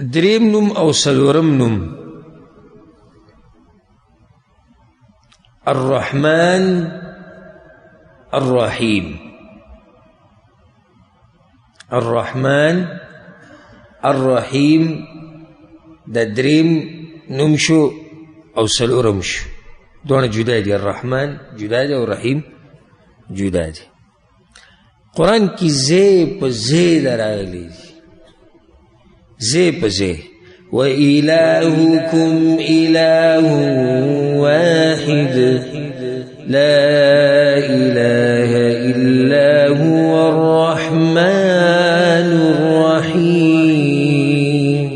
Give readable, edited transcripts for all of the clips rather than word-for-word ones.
دریم نوم او سلورم نوم الرحمن الرحیم. الرحمن الرحیم دا دریم نوم شو او سلورم شو. دونه جدا دی. الرحمن جدا دی او رحیم جدا دی. قرآن کی زی پا زی در آگلی دی. زی پا زی. وَإِلَٰهُكُمْ إِلَٰهٌ وَاحِدٌ لَا إِلَٰهَ إِلَّا هُوَ الرَّحْمَٰنُ الرَّحِيمُ.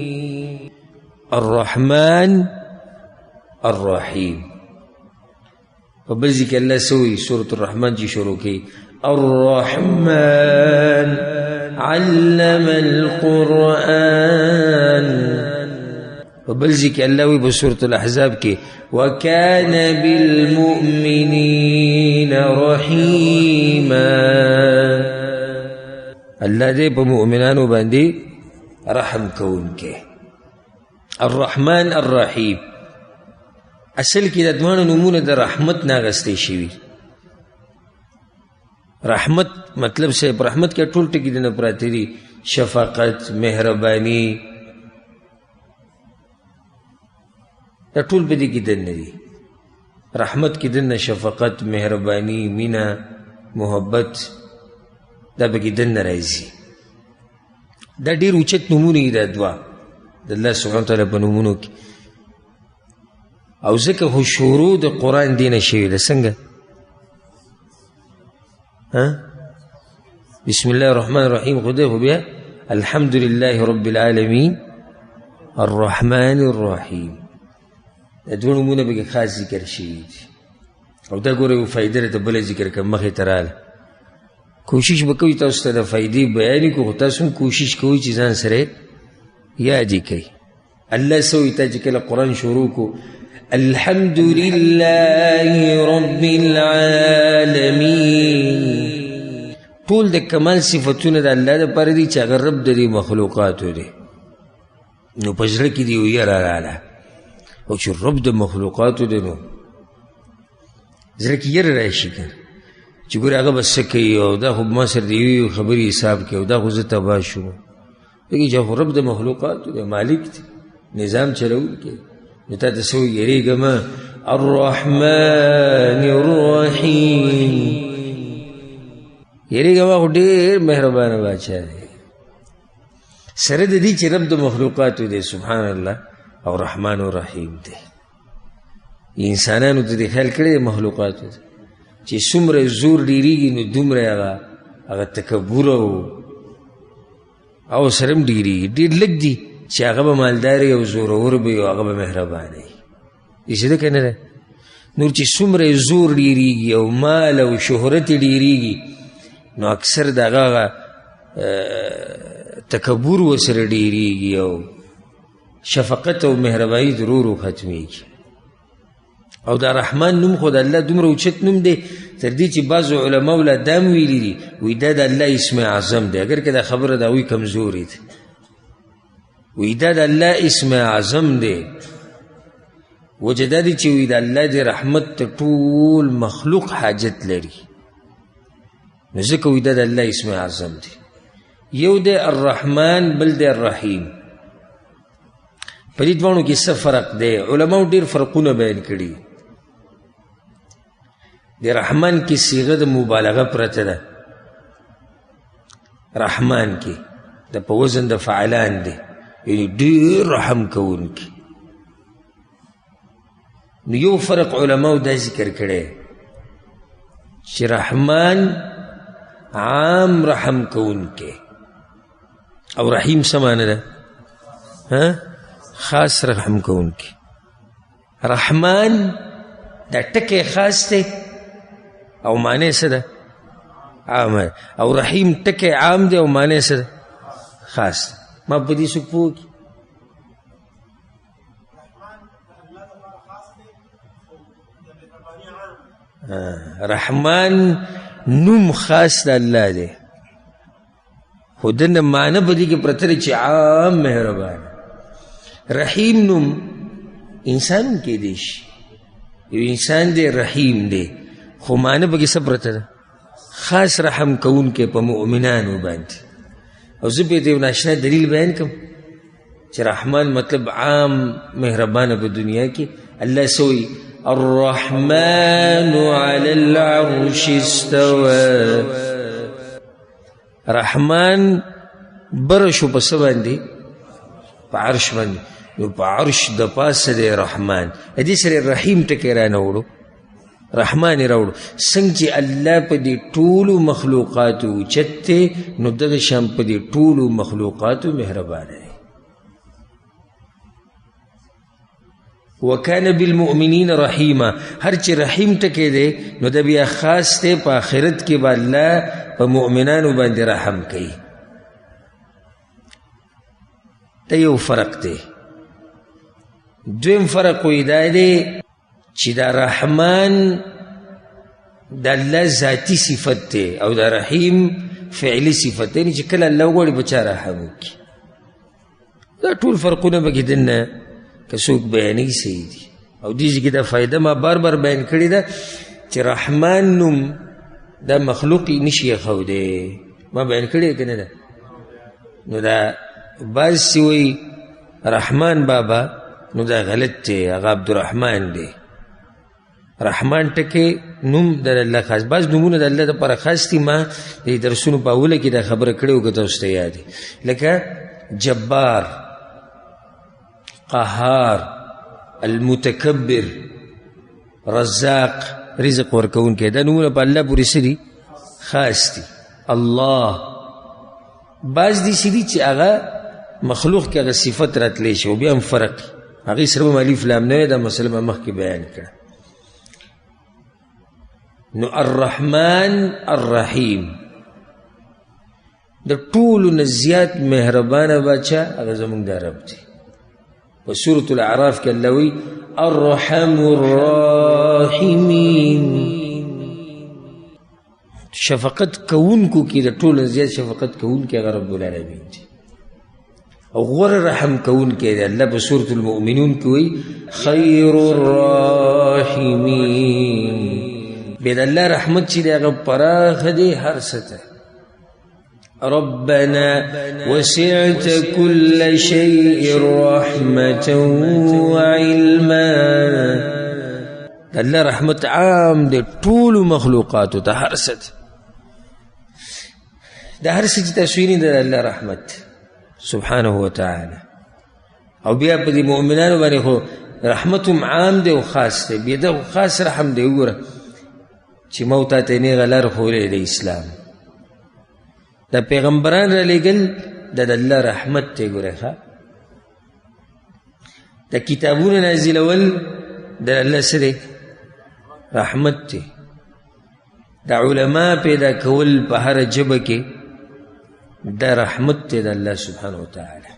الرحمن الرحیم. فبل ذکر اللہ سوئی سورة الرحمن جی شروع کی الرحمن علم القرآن. فبل ذکر اللہ وی بسورة الاحزاب کی وَكَانَ بِالْمُؤْمِنِينَ رَحِيمًا. اللہ دے پا مؤمنانو باندی رحم کون کے. الرحمن الرحیم. اصل کی دا دوانو نمونه دا رحمت ناغسته شوی. رحمت مطلب سے رحمت کیا ټول ټکی دنه پراته دي. شفقت، مهربانی، دا ټول په دې کې دنه دي. رحمت کې دنه شفقت، مهربانی، مینا، محبت دا به کې دنه راځي. دا ډیر اوچت نمونه دي دا دوا د الله سبحانه وتعالی په نمونو کې. او ذکر خو شروع د قرآن دینه شوی ده. څنګه؟ بسم الله الرحمن الرحیم. خدای خو بیا الحمد لله رب العالمین الرحمن الرحیم. دا دوه نومونه به خاص ذکر شوي دي. او دا ګوره یو فایده ده ته بله ذکر کړم مخې ته راغله. کوشش به کوئ تاسو ته د فایدې بیان کړو، خو تاسو هم کوشش کوئ چې ځان سره یاد یې کوئ. الله څه وایي تا چې کله قرآن شروع کو الحمد لله رب العالمین. ټول د کمال صفتونه د الله دپاره دي چې هغه رب د دې مخلوقاتو دی. نو په زړه کې دې ویره راغله او چې رب د مخلوقاتو دی نو زړه کې یره راشي که چې ګورې هغه به څه کوي او دا خو ما سره د یوې خبرې حساب کوي او دا خو زه تباه شوم. بګي چې خو رب د مخلوقاتو دی، مالک دی، نظام چلوونکی. نو تا ته څه وایي یېرېږه مه الرحمن الرحیم. یېرېږه ما خو ډېر مهربانه باچا دی. سره د دې چې رب د مخلوقاتو دی سبحان الله او رحمان الرحیم دی. انسانانو ته دې خیال کړی دی مخلوقاتو ته چې څومره زور ډېرېږي نو دومره هغه تکبر او سره هم ډېرېږي. ډېر لږ دي چې هغه به مالداري او زورور به او هغه به مهربانه وي. داسې ده که نه ده؟ نور چې څومره زور ډېرېږي او مال او شهرت یې ډېرېږي نو اکثر د هغه تکبر ورسره ډېرېږي او شفقت او مهرباني ورو ورو ختمېږي. او دا رحمان نوم خو د الله دومره اوچت نوم دی تر دې چې بعضو علماو لا دا هم ویلي دي وایي دا د الله اسم اعظم دی. اگر که دا خبره د هغوی کمزورې ده وی دا د الله اسم اعظم دی. وجه دا دی چې وی د الله د رحمت ته ټول مخلوق حاجت لري نو ځکه وی دا د الله اسم اعظم دی. یو دی الرحمن بل دی الرحیم. په دې دواړو کې څه فرق دی؟ علماو ډېر فرقونه بیان کړي. د رحمان کې صیغه د مبالغه پرته ده. رحمان کې د په وزن د فعلان دی یعنی ډېر رحم کوونکی. نو یو فرق علماو دا ذکر کړی چې رحمان عام رحم کوونکی او رحیم څه معنی ده؟ خاص رحم کوونکی. رحمان دا ټکی خاص دی او معنی څه ده؟ عام. او رحیم ټکی عام دی او معنی څه ده؟ خاص. ما په دې څوک پوه کړي؟ رحمان نوم خاص د الله دی خو دنه معنی په دې کې پرته دی چې عام مهربان. رحیم نوم انسان کې دی شي، یو انسان دی رحیم دی، خو معنی پکې څه پرته ده؟ خاص رحم کوونکی په مؤمنانو باندې. او زه به یو ناشنا دلیل بیان کړم چې رحمان مطلب عام مهربانه په دنیا کې. الله سوی الرحمن علی العرش استوى، رحمان برشو په څه باندې؟ په عرش باندې. نو په عرش د پاسه دی رحمان، دې سره رحیم ټکی رانه وړو، رحمان یې راوړو. څنګه چې الله په دې ټولو مخلوقاتو اوچت دی، نو دغه شان په دې ټولو مخلوقاتو مهربانه دی. وکانه بالمؤمنین رحیما، هر چې رحیم ټکی دی نو د بیا خاص دی په آخرت کې به الله په مؤمنانو باندې رحم کوي. دا یو فرق دی. دویم فرق وی دا دی چې دا رحمان د الله ذاتی صفت دی او دا رحیم فعلی صفت دی، چې کله الله وغواړي به چا رحم وکړي. دا ټول فرقونه به کې دننه که څوک بیانوي صحیح دي. او دې کې دا فایده ما بار بار بیان کړې ده چې رحمان نوم دا مخلوق نشي ایښودی، ما بیان کړې که نه ده؟ نو دا بعض چې وایي رحمان بابا، نو دا غلط دی، هغه عبدالرحمن دی. رحمان ټکی نوم د الله خاص، بعض نومونه د الله دپاره خاص دي. ما د درسونو په اوله کې دا خبره کړې وه، که تاسو ته یاد وي، لکه جبار، قهار، المتکبر، رزاق، رزق ورکوونکی، دا نومونه په الله پورې څه دي؟ خاص دي. الله بعض دي چې دي چې هغه مخلوق کې هغه صفت راتلی شي او بیا هم فرق هغې سره به الف لام نه وي. دا مسله به مخکې بیان کړه. نو الرحمن الرحیم د ټولو نه زیات مهربانه باچا هغه زمونږ دا رب دی. په سورة الاعراف کې الله وی ارحم الراحمین، شفقت کوونکو کې د ټولو نه زیات شفقت کوونکی هغه رب العالمین دی. او غوره رحم کوونکی دی. الله په سورة المؤمنون کې وی خیر الراحمین، بید اللہ رحمت چی دے اگر پراخ دے ہر ستا. ربنا وسعت كل شيء رحمة وعلما، اللہ رحمت عام دے طول مخلوقاتو تا ہر ستا. دا ہر ستا تسوینی دے اللہ رحمت سبحانه وتعالی. او بیا پا دی مؤمنانو بانی خو رحمتم عام دے و خاص دے، بیدا خاص رحم دے گورا چې موتا ته نیغه لار ښوولی د اسلام. دا پیغمبران را لېږل دا د الله رحمت دی. ګورئ ښه، دا کتابونه نازلول د الله څه دی؟ رحمت دی. دا علما پیدا کول په هره ژبه کې دا رحمت دی د الله سبحانه وتعالی.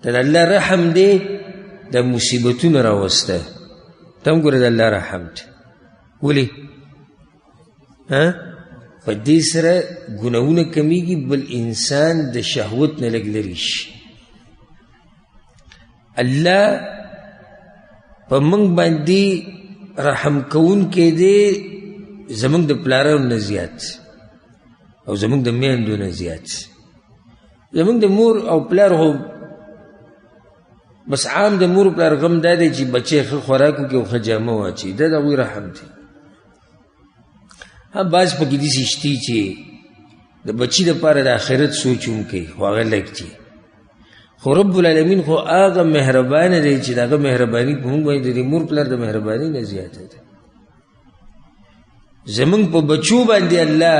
دا د الله رحم دی، دا مصیبتونه راوسته. ته هم ګوره د الله رحم دی. ولې؟ په دې سره ګناهونه کمیږي، بل انسان د شهوت نه لږ لرې شي. الله په موږ باندې رحم کوونکی دی زموږ د پلارانو نه زیات او زموږ د میندو نه زیات. زموږ د مور او پلار خو بس عام د مور پلار غم دا دی چې بچی ښه خوراک وکړي او ښه جامه واچوي، دا د هغوی رحم دی. بعض پکې داسې شتي چې د بچي دپاره د آخرت سوچ هم کوي، خو هغه لږ دي. خو رب العالمین خو هغه مهربانه دی چې د هغه مهرباني په موږ باندې د مور پلار د مهربانۍ نه زیاته ده. زمونږ په بچو باندې الله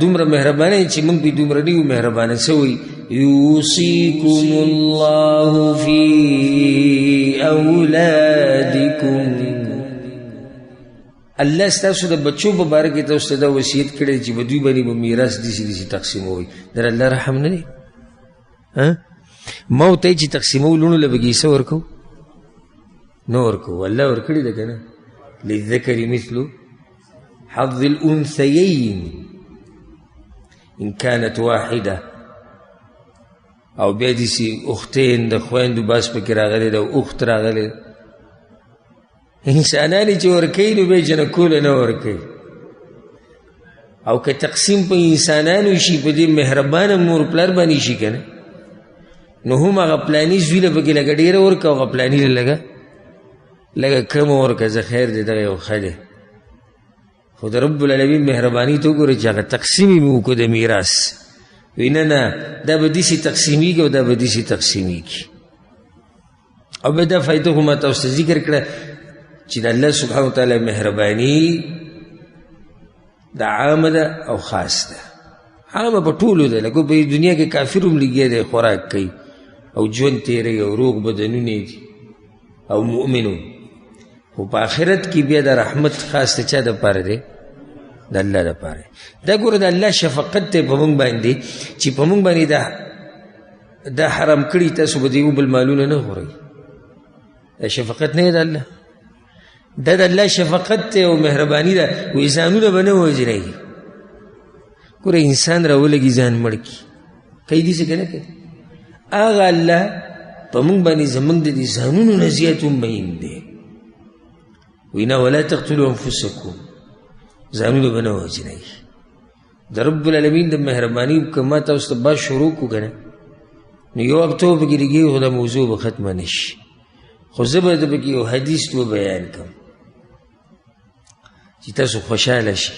دومره مهربانه چې موږ پې دومره نه یو مهربانه سوی. یوصیکم الله فی اولادکم، الله ستاسو د بچو په باره کې تاسو ته دا وصیت کړی چې په دوی باندې به میراث داسې داسې تقسیموئ. در الله رحم نه دی؟ ما ورته چې تقسیمو لوڼو له به کیسه ورکوو؟ نه ورکوو. الله ورکړې ده که نه؟ للذکر مثل حظ الانثیین ان كانت واحده. او بیا داسې اختین د خویندو باس پکې راغلی ده، اخت راغلی ده. انسانان چې ورکوي نو بیا جنکوله نه ورکوي. او که تقسیم په انسانانو شي په دې مهربانه مور پلار باندې شي که نه، نو هم هغه پلاني زوی له پکې لږه ډېره ورکه او هغه پلاني له لږه کمه ورکه. زه خیر دی دغه یو ښه دی. خو د رب العالمین مهرباني ته وګوره چې هغه تقسیم یې مې وکړو د میراث. وی نه نه دا به داسې تقسیمیږي او دا به داسې تقسیمیږي. او بیا دا فایده خو ما تاسو ته ذکر کړه چې د الله سبحانه وتعالی مهرباني دا عامه ده او خاص ده. عامه په ټولو ده، لکه په دنیا کې کافر هم لګیا دی خوراک کوي او ژوند تېروي او روغ بدنونه دي او مؤمنون. خو په آخرت کې بیا د رحمت خاص د چا دپاره دی؟ د الله دپاره. دا ګوره د الله شفقت دی په موږ باندې چې په موږ باندې دا حرام کړي تاسو به د یو بل مالونه نه خورئ. دا شفقت نه دی د الله، دا د الله شفقت دی او مهرباني ده. وایي ځانونه به نه وژنئ. ګوره انسان راولګي ځان مړ کړي، کوي داسې که نه کوي؟ هغه الله په موږ باندې زموږ د دې ځانونو نه زیات هم مین دی. وایي نه ولا تقتلوا انفسکم، ځانونه به نه وژنئ. د رب العالمین د مهرباني که ما تاسو ته باز شروع کړو که نه، نو یو هفته به پکې لګېږي خو دا موضوع به ختمه نه شي. خو زه به پکې یو حدیث تو بیان کړم چې تاسو خوشحاله شئ.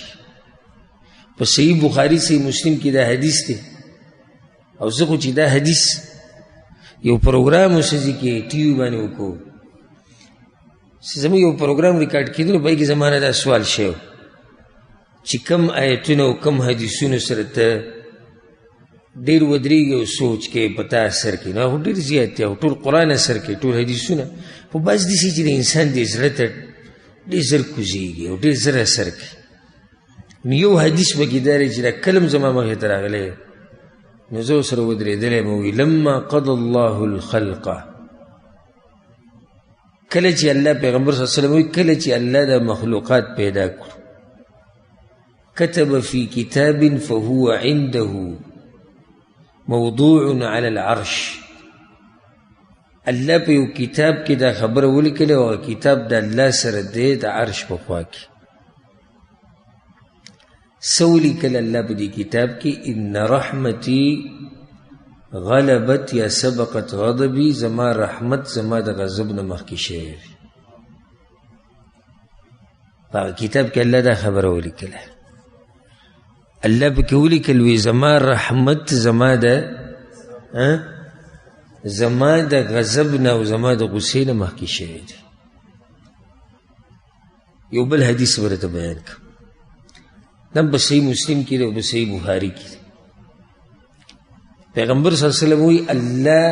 په صحیح بخاري صحیح مسلم کې دا حدیث دی. او زه خو چې دا حدیث یو پروګرام اوسځي کې ټي وي باندې وکړو، زموږ یو پروګرام ریکارډ کېدلو په هغې کې زما نه دا سوال شوی چې کم آیتونه او کم حدیثونو سره ته ډېر ودرېږي او سوچ کې په تا اثر کوي. نو هغه ډېر زیات دی او ټول قرآن اثر کوي، ټول حدیثونه. خو بعض داسې چې د انسان د زړه ته ډېر زر کوزېږي او ډېر زر اثر کوي. نو یو حدیث پکې دا دی چې دا کله هم زما مخې ته راغلی، نو زه ورسره ودرېدلی یم. وایي لما قضى الله الخلق، کله چې الله پیغمبر صلی الله علیه وسلم وایي کله چې الله د مخلوقات پیدا کړو، كتب في كتاب فهو عنده موضوع على العرش. الله په یو کتاب کې دا خبره ولیکلې او کتاب د الله سره دی د عرش په خوا کې. څه ولیکل الله په دې کتاب کې؟ ان رحمتي غلبت یا سبقت غضبي، زما رحمت زما د غضب نه مخکې شوی دی. په هغه کتاب کې الله دا خبره ولیکله. الله پکې ولیکل وی زما رحمت زما د غضب نه او زما د غصې نه مخکې شوی دی. یو بل حدیث ورته بیان کړم، دا په صحیح مسلم کې دی او په صحیح بخاري کې دی. پیغمبر صلی الله علیه وسلم وی الله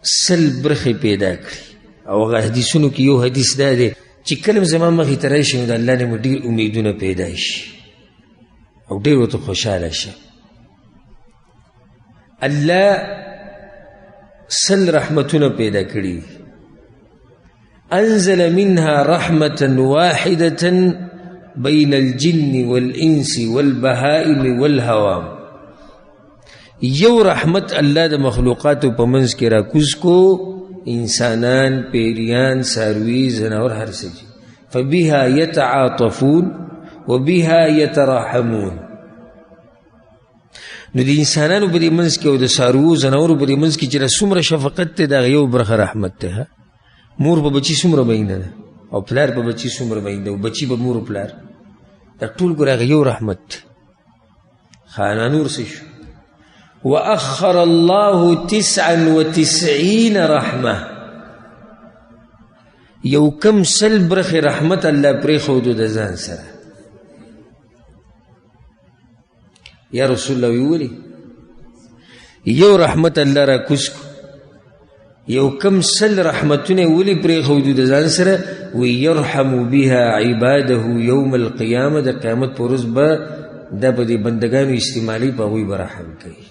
سل برخې پیدا کړي او هغه حدیثونو کې یو حدیث دا دی چې کله زما مخې ته راشي نو د الله نه مې ډېر امیدونه پیدا شي او ډېر ورته خوشحاله شي. الله سل رحمتونه پیدا کړي، انزل منها رحمة واحدة بين الجن والإنس والبهائم والهوام. یو رحمت الله د مخلوقاتو په منځ کې راکوز کو، انسانان، پیریان، څاروي، ځناور، هر څه. فبها يتعاطفون وبها يتراحمون. نو د انسانانو په دې منځ کې او د څارویو ځناورو په دې منځ کې چې څومره شفقت دی، د هغه یو برخه رحمت دی. مور په بچي څومره مینه ده او پلار په بچي څومره مینه ده او بچي په مور او پلار، دا ټول ګوره هغه یو رحمت دی. نور څه شو؟ وأخر الله 99 رحمة. یو کم سل برخې رحمت الله پرېښودو د ځان سره. یا رسول الله ویولي یو رحمت الله را کوز کو، یو کم سل رحمتونه ولې پرېښودو د ځان سره؟ ويرحم بها عباده يوم القيامة. د قیامت په ورځ به دا په دې بندګانو استعمالي، په هغوی به رحم کوي.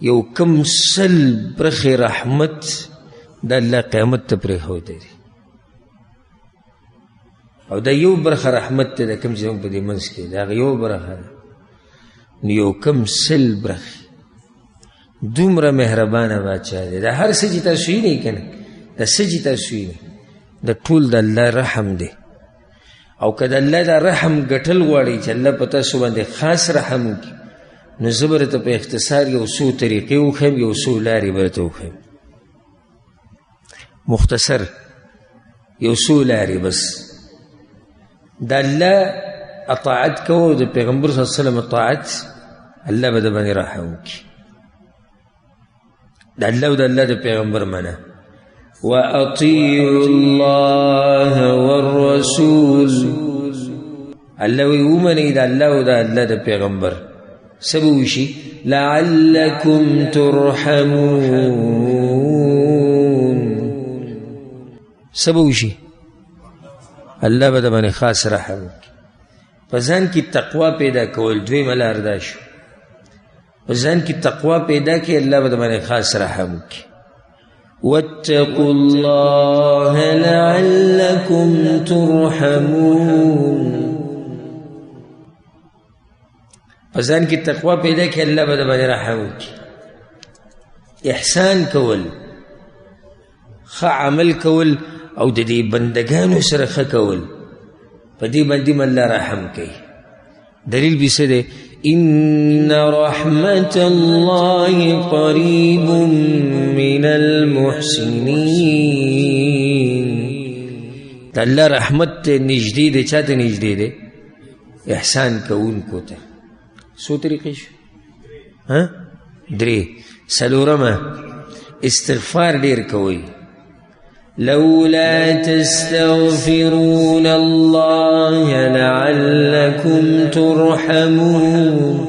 یو کم سل برخې رحمت د الله قیامت ته پرېښودی دی او دا یو برخه رحمت ته د کوم چې موږ په دې منځ کې د هغه یو برخه ده. نو یو کم سل برخې. دومره مهربانه باچا دی. دا هر څه چې تاسو وینئ که نه، دا څه چې تاسو وینئ د ټول د الله رحم دی. او که د الله دا رحم ګټل غواړئ چې الله په تاسو باندې خاص رحم وکړي، نو زه به درته په اختصار یو څو طریقې وښیم، یو څو لارې به درته وښیم. مختصر یو څو لارې بس. د الله اطاعت کوه، د پیغمبر صلی الله علیه وسلم اطاعت، الله به د باندې رحم وکړي. د الله او د الله د پیغمبر منه. وَأَطِيعُوا اللَّهَ وَالرَّسُولَ. الله وی ومنئ د الله او د الله د پیغمبر. څه به وشي؟ لَعَلَّكُمْ تُرْحَمُونَ. څه به وشي؟ الله به د باندې خاص رحم وکړي. په ځان کې تقوا پیدا کول دویمه لار دا شو. په ځان کې تقوا پیدا کړي، الله به د باندې خاص رحم وکړي. واتقوا الله لعلكم ترحمون. په ځان کې تقوا پیدا کړي، الله به د باندې رحم وکړي. احسان کول، ښه عمل کول او د دې بندګانو سره ښه کول، په دې باندې الله رحم کوي. دلیل به څه دی؟ إن رحمة الله قريب من المحسنين. د الله رحمت نږدې دی. چا ته نږدې دی؟ احسان کوونکو ته. څو طریقې شو؟ درې. څلورمه استغفار ډېر کوئ. لولا تستغفرون الله لعلكم ترحمون.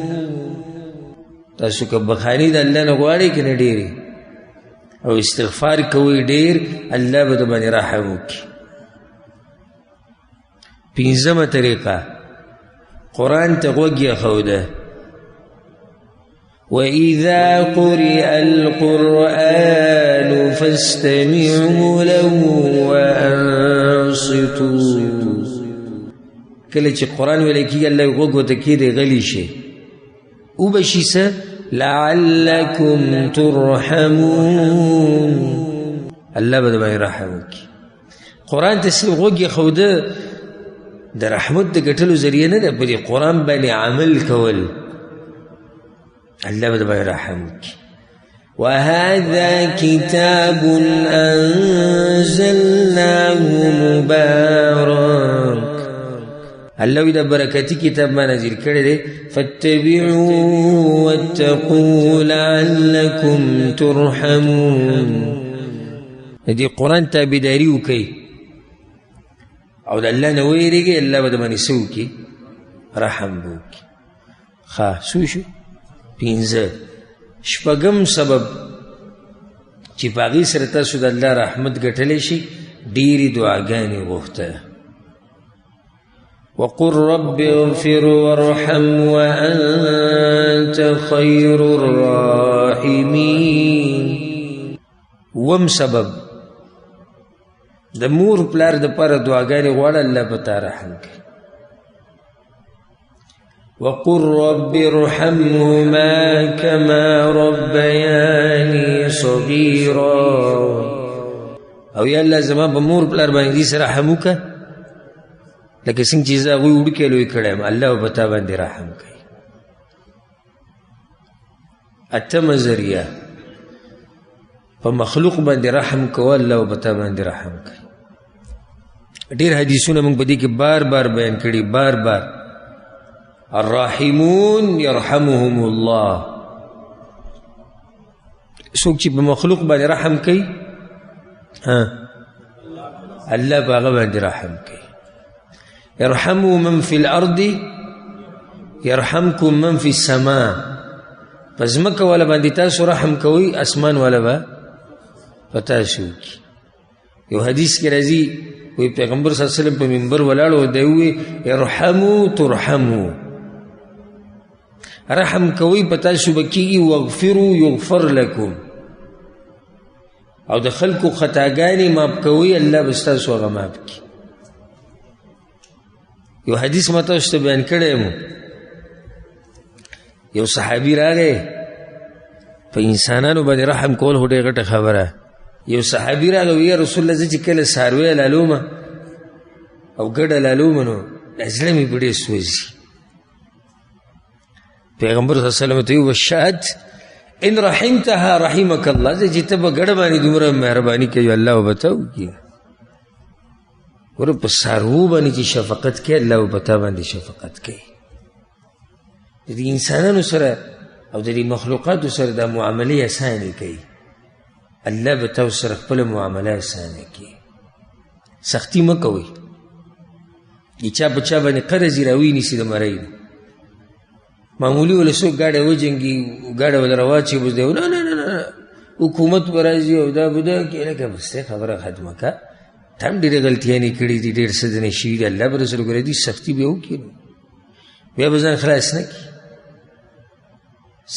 تاسو که بخاني د الله نه غواړئ که نه ډېرې او استغفار کوئ ډېر، الله به د باندې رحم وکړي. پنځمه طریقه قرآن ته غوږ ایښوده. وَإِذَا قُرِئَ الْقُرْآنُ فَاسْتَمِعُوا لَهُ وَأَنصِتُوا. کله چې قرآن ویلی کېږي، الله غوږ ورته کېږدی، غلی شي. وبشي څه؟ لَعَلَّكُمْ تُرْحَمُونَ. الله به د باندې رحم وکړي. قرآن ته صرف غوږ ایښوده د رحمت د ګټلو ذریعه نه ده، بلې قرآن باندې عمل کول، الله به د باندې رحم وکړي. وهذا كتاب أنزلناه مبارك. الله وی دا برکتی کتاب ما نازل کړی دی. فاتبعوا واتقوا لعلكم ترحمون. د دې قرآن تابعداري وکئ او د الله نه ویریږئ، الله به د باندې څه وکړي؟ رحم به وکړي. ښه څو شو؟ پنځه. شپږم سبب چې په هغې سره تاسو د الله رحمت ګټلی شي، ډېرې دعاګانې غوښته. وقل رب اغفر وارحم وأنت خير الراحمين. وم سبب د مور پلار د پاره دعاګانې غواړه، الله به تا رحم کوي. وقل رب ارحمهما كما ربياني صغيرا. او یا الله زما په مور پلار باندې دې سره رحم وکړه لکه څنګه چې زه هغوی وړوکی لوی کړی یم، الله به تا باندې رحم کوي. اتمه ذریعه په مخلوق باندې رحم کوه، الله به تا باندې رحم کوي. ډېر حدیثونه موږ په دې کې بار بار بیان کړي، بار بار. الراحمون يرحمهم الله. څوک چې په مخلوق باندې رحم کوي، الله په هغه باندې رحم کوي. يرحموا من في الارض يرحمكم من في السماء. په ځمکه والا باندې تاسو رحم کوئ، اسمان والا به په تاسو وکړي. یو حدیث کې راځي، وی پیغمبر صلی الله علیه وسلم په منبر ولاړ و، دی وی ارحموا ترحموا. رحم کوئ په تاسو به کېږي، واغفروا یغفر لکم. او د خلکو خطاګانې معاف کوئ، الله به ستاسو هغه معاف کړي. یو حدیث ما تاسو ته بیان کړی یم، یو صحابي راغی په انسانانو باندې رحم کول خو ډېره غټه خبره. یو صحابي راغی وی رسول الله زه چې کله څاروی لالومه او ګډه لالومه نو زړه مې په ډېر سوځي. پیغمبر صلی الله علیه وسلم ته ویل والشاة ان رحمتها رحمك الله. زه چې ته په ګډه باندې دومره مهرباني کوي الله به ته وکړي. ګوره په څاروو باندې چې شفقت کوي الله به په تا باندې شفقت کوي. د دې انسانانو سره او د دې مخلوقاتو سره دا معاملې اسانې کوي. الله به تا سره خپله معامله اسانه کوي. سختي مه کوئ. چې چا په چا باندې قرض یې راوینیسي د مرۍ نه معمولي وله څوک ګاډی وجنګي ګاډی وله راواچوي بس دی نه نه نه نه حکومت به راځي او دا به دا کې لکه بس دی خبره ختمه که تا هم ډېرې غلطیانې کړي دي ډېر څه ځینې شوي دي الله به رسول ګوره دي سختي به وکړي نو بیا به ځان خلاص نه کړي.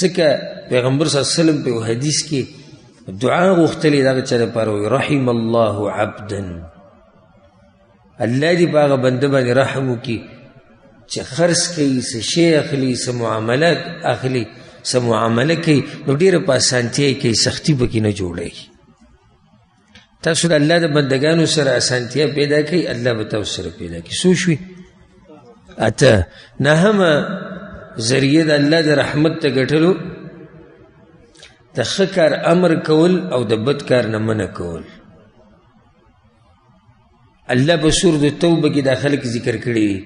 ځکه پیغمبر صلی الله علیه وسلم په یو حدیث کې دعا غوښتلې دغه چا دپاره وایي رحم الله عبدا الله دې په هغه بنده باندې رحم وکړي چې خرڅ کوي څه شی اخلي څه معاملات اخلي څه معامله کوي نو ډېره په اسانتیا یې کوي سختي پکې نه جوړوي. تاسو د الله د بندګانو سره اسانتیا پیدا کوي الله به تاسو سره پیدا کوي. څو شوي؟ اته. نهمه ذریعه د الله د رحمت ته ګټلو د ښه کار امر کول او د بد کار نه منع کول. الله په سورة توبه کې دا خلک ذکر کړي دي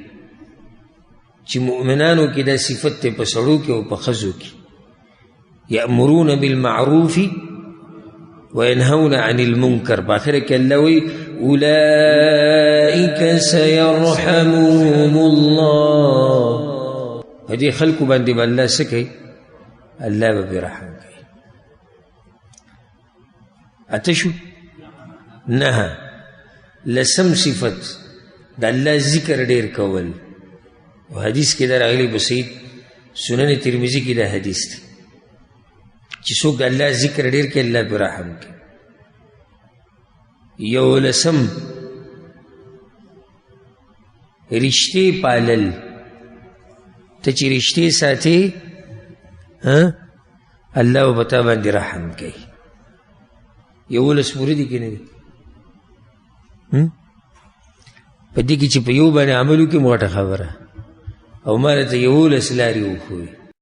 چې مؤمنانو کې دا صفت دی په سړو کې او په ښځو کې یأمرون بالمعروف وینهون عن المنکر. په آخره کې الله وایي اولئک سیرحمهم الله. په دې خلکو باندې به الله څه کوي؟ الله به پرې رحم کوي. اته شو. نه لسم صفت د الله ذکر ډېر کول. و حدیث کې دا راغلی بسید سنن ترمذي کې دا حدیث دی چې څوک د الله ذکر ډېر کوي الله پرې رحم کوي. یو لسم رشتې پالل. ته چې رشتې ساتې الله به تا باندې رحم کوي. یولس پورې دي که نه دي؟ په دې کې چې په یو باندې عمل وکړي موټه خبره او ما ته یولس لارې وښوي